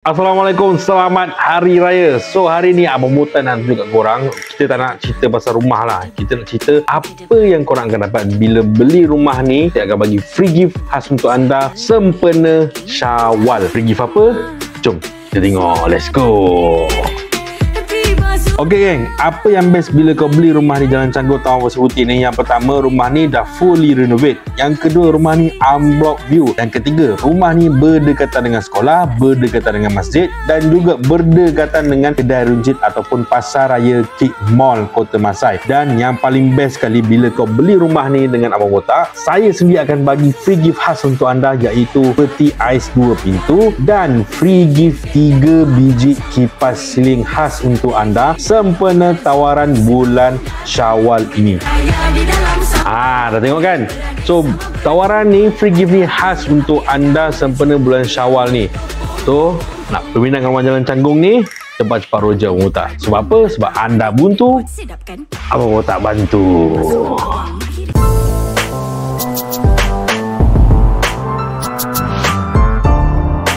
Assalamualaikum, selamat Hari Raya. So hari ni Abang Botan nak tunjuk kat korang. Kita tak nak cerita pasal rumah lah. Kita nak cerita apa yang korang akan dapat bila beli rumah ni. Kita akan bagi free gift khas untuk anda sempena Syawal. Free gift apa? Jom kita tengok. Let's go. Okay geng, apa yang best bila kau beli rumah di Jalan Canggu Taman Pasir Putih ni? Yang pertama, rumah ni dah fully renovate. Yang kedua, rumah ni unblock view. Yang ketiga, rumah ni berdekatan dengan sekolah, berdekatan dengan masjid dan juga berdekatan dengan kedai runcit ataupun pasar raya Kik Mall Kota Masai. Dan yang paling best sekali, bila kau beli rumah ni dengan Abang Botak, saya sendiri akan bagi free gift khas untuk anda, iaitu peti ais 2 pintu dan free gift 3 biji kipas siling khas untuk anda sempena tawaran bulan Syawal ini. Dah tengok kan? So tawaran ni, free gift ni khas untuk anda sempena bulan Syawal ni. So nak berminat dengan Jalan Canggung ni, cepat-cepat roja Abang Botak. Sebab apa? Sebab anda buntu, Abang Botak bantu.